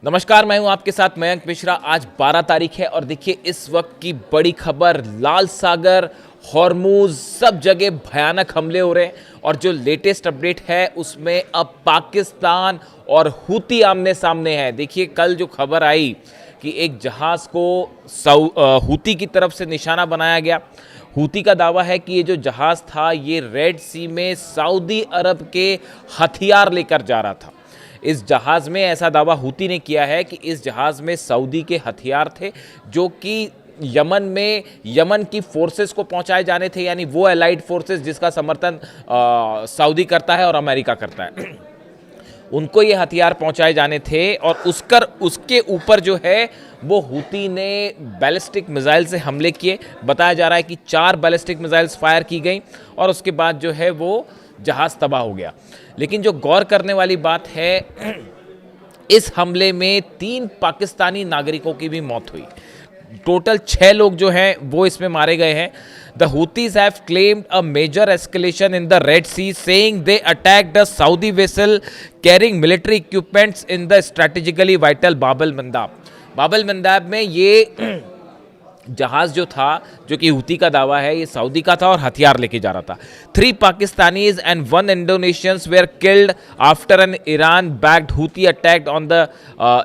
नमस्कार, मैं हूं आपके साथ मयंक मिश्रा। आज 12 तारीख है और देखिए इस वक्त की बड़ी खबर, लाल सागर, हॉर्मूज, सब जगह भयानक हमले हो रहे हैं। और जो लेटेस्ट अपडेट है उसमें अब पाकिस्तान और हूती आमने सामने हैं। देखिए कल जो खबर आई कि एक जहाज़ को हूती की तरफ से निशाना बनाया गया। हूती का दावा है कि ये जो जहाज़ था ये रेड सी में सऊदी अरब के हथियार लेकर जा रहा था। इस जहाज़ में, ऐसा दावा हूती ने किया है कि इस जहाज़ में सऊदी के हथियार थे जो कि यमन की फोर्सेस को पहुंचाए जाने थे, यानी वो एलाइड फोर्सेस जिसका समर्थन सऊदी करता है और अमेरिका करता है, उनको ये हथियार पहुंचाए जाने थे। और उसके ऊपर जो है वो हूती ने बैलिस्टिक मिसाइल से हमले किए। बताया जा रहा है कि 4 बैलिस्टिक मिसाइल्स फायर की गई और उसके बाद जो है वो जहाज़ तबाह हो गया। लेकिन जो गौर करने वाली बात है, इस हमले में 3 पाकिस्तानी नागरिकों की भी मौत हुई। टोटल 6 लोग जो हैं वो इसमें मारे गए हैं। The Houthis have claimed a major escalation in the Red Sea, saying they attacked a Saudi vessel carrying military equipments in the strategically vital Bab el Mandeb. Bab el मंदाब में ये जहाज जो था, जो कि हूती का दावा है, ये सऊदी का था और हथियार लेके जा रहा था। 3 Pakistanis and 1 Indonesians were killed after an Iran backed Houthi attacked on the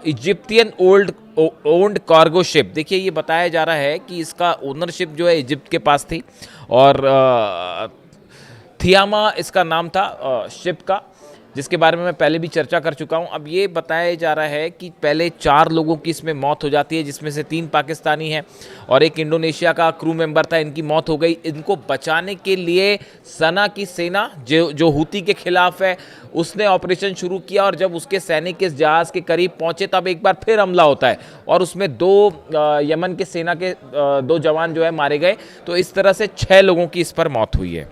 Egyptian owned cargo ship. देखिए ये बताया जा रहा है कि इसका ओनरशिप जो है इजिप्ट के पास थी और थियामा इसका नाम था शिप का, जिसके बारे में मैं पहले भी चर्चा कर चुका हूं। अब ये बताया जा रहा है कि पहले 4 लोगों की इसमें मौत हो जाती है, जिसमें से 3 पाकिस्तानी हैं और एक इंडोनेशिया का क्रू मेंबर था, इनकी मौत हो गई। इनको बचाने के लिए सना की सेना जो हूती के खिलाफ है उसने ऑपरेशन शुरू किया और जब उसके सैनिक इस जहाज़ के करीब पहुंचे तब एक बार फिर हमला होता है और उसमें 2 यमन के सेना के 2 जवान जो है मारे गए। तो इस तरह से 6 लोगों की इस पर मौत हुई है।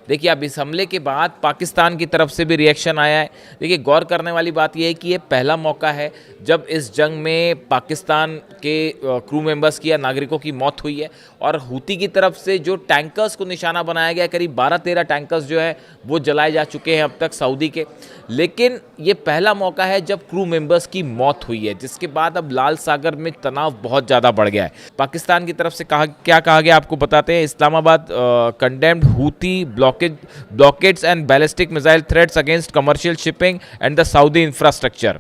देखिए अब इस हमले के बाद पाकिस्तान की तरफ से भी रिएक्शन आया है। देखिए गौर करने वाली बात यह है कि ये पहला मौका है जब इस जंग में पाकिस्तान के क्रू मेंबर्स की या नागरिकों की मौत हुई है। और हूती की तरफ से जो टैंकर्स को निशाना बनाया गया, करीब 12-13 टैंकर्स जो है वो जलाए जा चुके हैं अब तक सऊदी के। लेकिन ये पहला मौका है जब क्रू मेंबर्स की मौत हुई है, जिसके बाद अब लाल सागर में तनाव बहुत ज़्यादा बढ़ गया है। पाकिस्तान की तरफ से क्या कहा गया आपको बताते हैं। Islamabad condemned Houthi blockades and ballistic missile threats against commercial shipping and the Saudi infrastructure।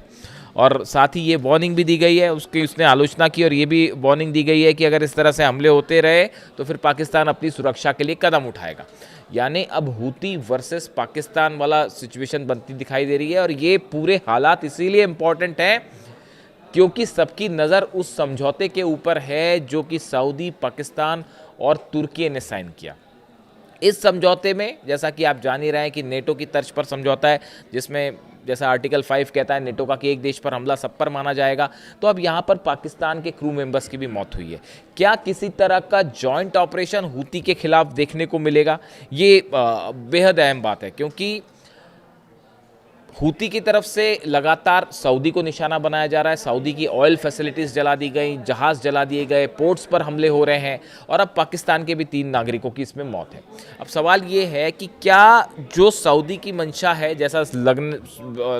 और साथ ही ये वार्निंग भी दी गई है, उसने आलोचना की और ये भी वार्निंग दी गई है कि अगर इस तरह से हमले होते रहे तो फिर पाकिस्तान अपनी सुरक्षा के लिए कदम उठाएगा। यानी अब हूती वर्सेस पाकिस्तान वाला सिचुएशन बनती दिखाई दे रही है। और ये पूरे हालात इसीलिए इम्पॉर्टेंट हैं क्योंकि सबकी नज़र उस समझौते के ऊपर है जो कि सऊदी, पाकिस्तान और तुर्की ने साइन किया। इस समझौते में जैसा कि आप जान ही रहे हैं कि नेटो की तर्ज पर समझौता है, जिसमें जैसा आर्टिकल 5 कहता है नेटो का कि एक देश पर हमला सब पर माना जाएगा। तो अब यहाँ पर पाकिस्तान के क्रू मेंबर्स की भी मौत हुई है। क्या किसी तरह का जॉइंट ऑपरेशन हूती के खिलाफ देखने को मिलेगा? ये बेहद अहम बात है क्योंकि हूती की तरफ से लगातार सऊदी को निशाना बनाया जा रहा है। सऊदी की ऑयल फैसिलिटीज़ जला दी गई, जहाज़ जला दिए गए, पोर्ट्स पर हमले हो रहे हैं और अब पाकिस्तान के भी 3 नागरिकों की इसमें मौत है। अब सवाल ये है कि क्या जो सऊदी की मंशा है, जैसा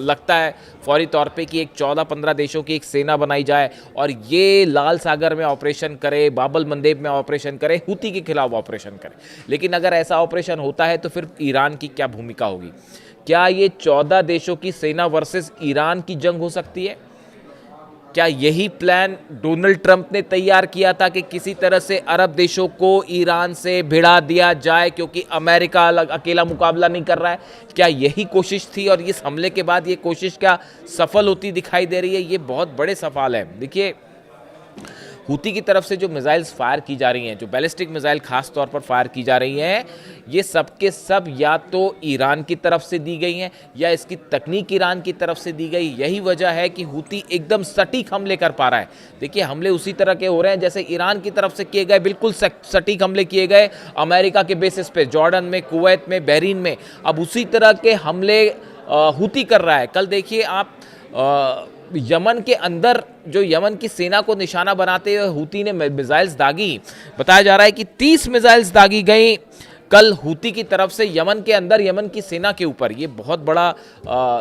लगता है फौरी तौर पे कि एक 14-15 देशों की एक सेना बनाई जाए और ये लाल सागर में ऑपरेशन करे, बाब एल मंदेब में ऑपरेशन करे, हूती के खिलाफ ऑपरेशन करे। लेकिन अगर ऐसा ऑपरेशन होता है तो फिर ईरान की क्या भूमिका होगी? क्या ये 14 देशों की सेना वर्सेस ईरान की जंग हो सकती है? क्या यही प्लान डोनाल्ड ट्रंप ने तैयार किया था कि किसी तरह से अरब देशों को ईरान से भिड़ा दिया जाए क्योंकि अमेरिका अकेला मुकाबला नहीं कर रहा है? क्या यही कोशिश थी और इस हमले के बाद ये कोशिश क्या सफल होती दिखाई दे रही है? ये बहुत बड़े सवाल हैं। देखिए हूती की तरफ से जो मिसाइल्स फायर की जा रही हैं, जो बैलिस्टिक मिसाइल खास तौर पर फायर की जा रही हैं, ये सब के सब या तो ईरान की तरफ से दी गई हैं या इसकी तकनीक ईरान की तरफ से दी गई। यही वजह है कि हूती एकदम सटीक हमले कर पा रहा है। देखिए हमले उसी तरह के हो रहे हैं जैसे ईरान की तरफ से किए गए, बिल्कुल सटीक हमले किए गए अमेरिका के बेसिस पे, जॉर्डन में, कुवैत में, बहरीन में। अब उसी तरह के हमले हूती कर रहा है। कल देखिए आप यमन के अंदर जो यमन की सेना को निशाना बनाते हुए हूती ने मिसाइल्स दागी। बताया जा रहा है कि 30 मिसाइल्स दागी गई कल हूती की तरफ से यमन के अंदर, यमन की सेना के ऊपर। ये बहुत बड़ा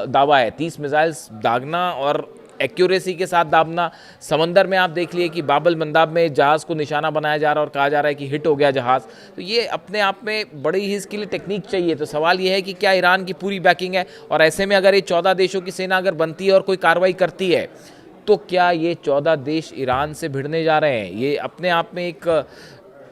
दावा है, 30 मिसाइल्स दागना और एक्यूरेसी के साथ दाबना। समंदर में आप देख लिए कि बाबल मंदाब में जहाज़ को निशाना बनाया जा रहा है और कहा जा रहा है कि हिट हो गया जहाज़। तो ये अपने आप में बड़ी ही इसके लिए टेक्निक चाहिए। तो सवाल ये है कि क्या ईरान की पूरी बैकिंग है, और ऐसे में अगर ये 14 देशों की सेना अगर बनती है और कोई कार्रवाई करती है, तो क्या ये 14 देश ईरान से भिड़ने जा रहे हैं? ये अपने आप में एक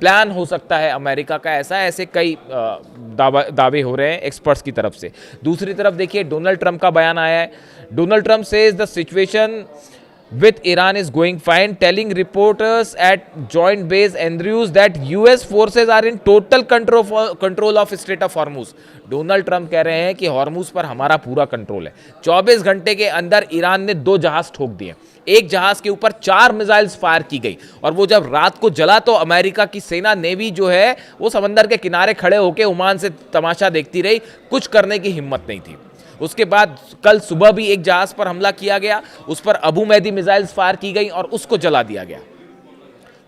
प्लान हो सकता है अमेरिका का, ऐसे कई दावे हो रहे हैं एक्सपर्ट्स की तरफ से। दूसरी तरफ देखिए डोनाल्ड ट्रंप का बयान आया है। Donald Trump says the situation with Iran is going fine, telling reporters at Joint Base Andrews that US forces are in total control of Strait of Hormuz। Donald Trump कह रहे हैं कि Hormuz पर हमारा पूरा कंट्रोल है। 24 घंटे के अंदर ईरान ने 2 जहाज ठोक दिए, एक जहाज के ऊपर 4 मिसाइल्स फायर की गई, और वो जब रात को जला तो अमेरिका की सेना नेवी जो है वो समंदर के किनारे खड़े होकर ओमान से तमाशा देखती रही, कुछ करने की हिम्मत नहीं थी। उसके बाद कल सुबह भी एक जहाज पर हमला किया गया, उस पर अबू मेहदी मिसाइल्स फायर की गई और उसको जला दिया गया।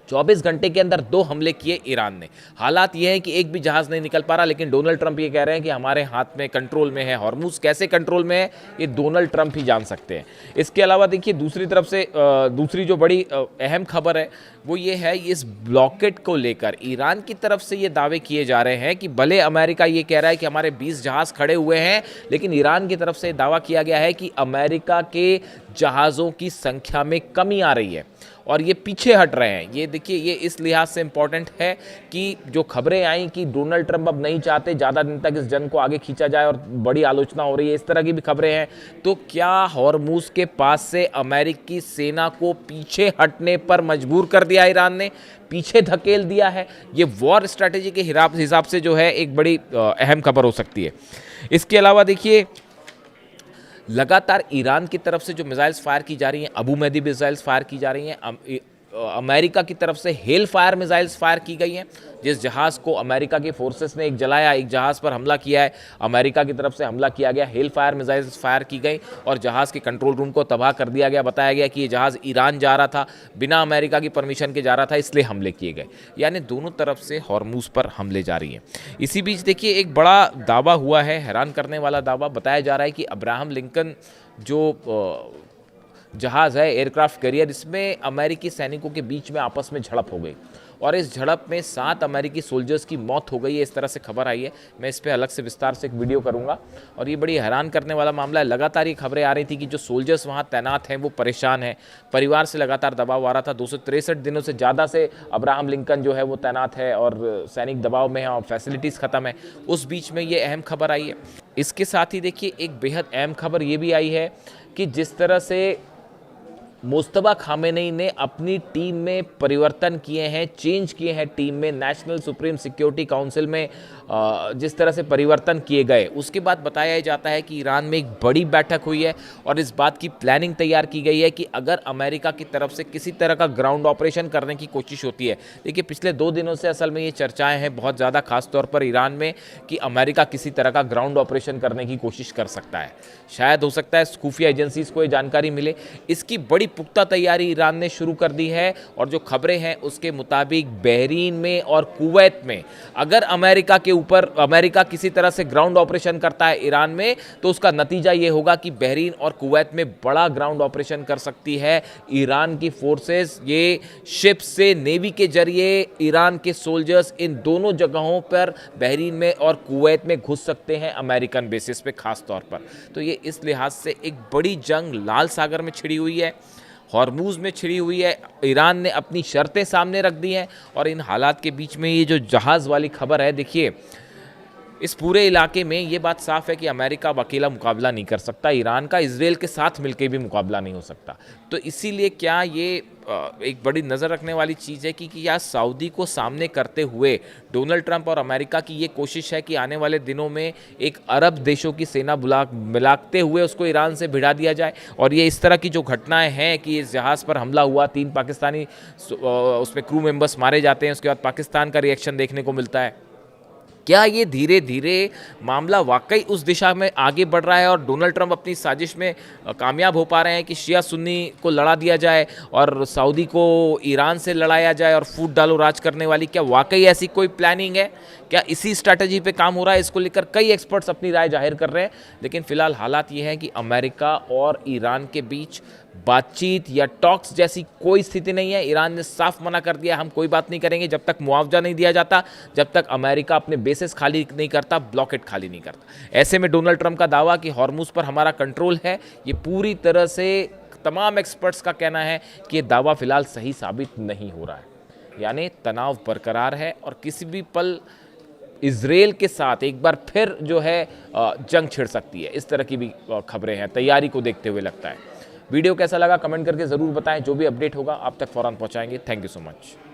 24 घंटे के अंदर 2 हमले किए ईरान ने। हालात ये है कि एक भी जहाज नहीं निकल पा रहा, लेकिन डोनाल्ड ट्रंप ये कह रहे हैं कि हमारे हाथ में कंट्रोल में है हॉर्मूज। कैसे कंट्रोल में है ये डोनाल्ड ट्रंप ही जान सकते हैं। इसके अलावा देखिए दूसरी तरफ से दूसरी जो बड़ी अहम खबर है वो ये है, इस ब्लॉकेट को लेकर ईरान की तरफ से ये दावे किए जा रहे हैं कि भले अमेरिका ये कह रहा है कि हमारे 20 जहाज खड़े हुए हैं, लेकिन ईरान की तरफ से दावा किया गया है कि अमेरिका के जहाज़ों की संख्या में कमी आ रही है और ये पीछे हट रहे हैं। ये देखिए, ये इस लिहाज से इम्पॉर्टेंट है कि जो खबरें आई कि डोनाल्ड ट्रंप अब नहीं चाहते ज़्यादा दिन तक इस जंग को आगे खींचा जाए और बड़ी आलोचना हो रही है, इस तरह की भी खबरें हैं। तो क्या हॉर्मूज के पास से अमेरिकी सेना को पीछे हटने पर मजबूर कर दिया ईरान ने, पीछे धकेल दिया है? ये वॉर स्ट्रैटेजी के हिसाब से जो है एक बड़ी अहम खबर हो सकती है। इसके अलावा देखिए लगातार ईरान की तरफ से जो मिसाइल्स फायर की जा रही हैं, अबू मेहदी मिसाइल्स फायर की जा रही हैं, अमेरिका की तरफ से हेल फायर मिसाइल्स फायर की गई हैं। जिस जहाज़ को अमेरिका की फोर्सेस ने एक जलाया, एक जहाज़ पर हमला किया है, अमेरिका की तरफ से हमला किया गया, हेल फायर मिसाइल्स फायर की गई और जहाज़ के कंट्रोल रूम को तबाह कर दिया गया। बताया गया कि ये जहाज़ ईरान जा रहा था, बिना अमेरिका की परमिशन के जा रहा था, इसलिए हमले किए गए। यानी दोनों तरफ से हॉर्मूज पर हमले जारी हैं। इसी बीच देखिए एक बड़ा दावा हुआ है, हैरान करने वाला दावा। बताया जा रहा है कि अब्राहम लिंकन जो जहाज़ है, एयरक्राफ्ट कैरियर, इसमें अमेरिकी सैनिकों के बीच में आपस में झड़प हो गई और इस झड़प में 7 अमेरिकी सोल्जर्स की मौत हो गई है, इस तरह से खबर आई है। मैं इस पर अलग से विस्तार से एक वीडियो करूंगा और ये बड़ी हैरान करने वाला मामला है। लगातार ये खबरें आ रही थी कि जो सोल्जर्स वहाँ तैनात हैं वो परेशान हैं, परिवार से लगातार दबाव आ रहा था। 263 दिनों से ज़्यादा से अब्राहम लिंकन जो है वो तैनात है और सैनिक दबाव में है और फैसिलिटीज़ ख़त्म है। उस बीच में ये अहम खबर आई है। इसके साथ ही देखिए एक बेहद अहम खबर ये भी आई है कि जिस तरह से मुस्तफा खामेनी ने अपनी टीम में परिवर्तन किए हैं, चेंज किए हैं टीम में, नेशनल सुप्रीम सिक्योरिटी काउंसिल में जिस तरह से परिवर्तन किए गए, उसके बाद बताया जाता है कि ईरान में एक बड़ी बैठक हुई है और इस बात की प्लानिंग तैयार की गई है कि अगर अमेरिका की तरफ से किसी तरह का ग्राउंड ऑपरेशन करने की कोशिश होती है। देखिए पिछले 2 दिनों से असल में ये चर्चाएं हैं बहुत ज़्यादा, खासतौर पर ईरान में, कि अमेरिका किसी तरह का ग्राउंड ऑपरेशन करने की कोशिश कर सकता है। शायद हो सकता है खुफिया एजेंसीज को ये जानकारी मिले। इसकी बड़ी पुख्ता तैयारी ईरान ने शुरू कर दी है और जो खबरें हैं उसके मुताबिक बहरीन में और कुवैत में अगर अमेरिका किसी तरह से ग्राउंड ऑपरेशन करता है ईरान में, तो उसका नतीजा ये होगा कि बहरीन और कुवैत में बड़ा ग्राउंड ऑपरेशन कर सकती है ईरान की फोर्सेस। ये शिप से, नेवी के जरिए ईरान के सोल्जर्स इन दोनों जगहों पर बहरीन में और कुवैत में घुस सकते हैं अमेरिकन बेसिस पे खास तौर पर। तो ये इस लिहाज से एक बड़ी जंग लाल सागर में छिड़ी हुई है, हॉर्मूज में छिड़ी हुई है। ईरान ने अपनी शर्तें सामने रख दी हैं और इन हालात के बीच में ये जो जहाज़ वाली खबर है, देखिए इस पूरे इलाके में ये बात साफ है कि अमेरिका अब अकेला मुकाबला नहीं कर सकता, ईरान का इजराइल के साथ मिलकर भी मुकाबला नहीं हो सकता। तो इसीलिए क्या ये एक बड़ी नज़र रखने वाली चीज़ है कि क्या सऊदी को सामने करते हुए डोनाल्ड ट्रंप और अमेरिका की ये कोशिश है कि आने वाले दिनों में एक अरब देशों की सेना मिलाते हुए उसको ईरान से भिड़ा दिया जाए। और ये इस तरह की जो घटनाएं हैं कि इस जहाज़ पर हमला हुआ, 3 पाकिस्तानी उसमें क्रू मेंबर्स मारे जाते हैं, उसके बाद पाकिस्तान का रिएक्शन देखने को मिलता है। क्या ये धीरे धीरे मामला वाकई उस दिशा में आगे बढ़ रहा है और डोनाल्ड ट्रंप अपनी साजिश में कामयाब हो पा रहे हैं कि शिया सुन्नी को लड़ा दिया जाए और सऊदी को ईरान से लड़ाया जाए और फूट डालो राज करने वाली? क्या वाकई ऐसी कोई प्लानिंग है? क्या इसी स्ट्रैटेजी पे काम हो रहा है? इसको लेकर कई एक्सपर्ट्स अपनी राय जाहिर कर रहे हैं, लेकिन फिलहाल हालात ये हैं कि अमेरिका और ईरान के बीच बातचीत या टॉक्स जैसी कोई स्थिति नहीं है। ईरान ने साफ मना कर दिया, हम कोई बात नहीं करेंगे जब तक मुआवजा नहीं दिया जाता, जब तक अमेरिका अपने बेसेस खाली नहीं करता, ब्लॉकेट खाली नहीं करता। ऐसे में डोनाल्ड ट्रंप का दावा कि हॉर्मुज पर हमारा कंट्रोल है, ये पूरी तरह से तमाम एक्सपर्ट्स का कहना है कि ये दावा फिलहाल सही साबित नहीं हो रहा है। यानी तनाव बरकरार है और किसी भी पल इजराइल के साथ एक बार फिर जो है जंग छिड़ सकती है। इस तरह की भी खबरें हैं, तैयारी को देखते हुए लगता है। वीडियो कैसा लगा कमेंट करके ज़रूर बताएं। जो भी अपडेट होगा आप तक फ़ौरन पहुंचाएंगे। Thank you so much.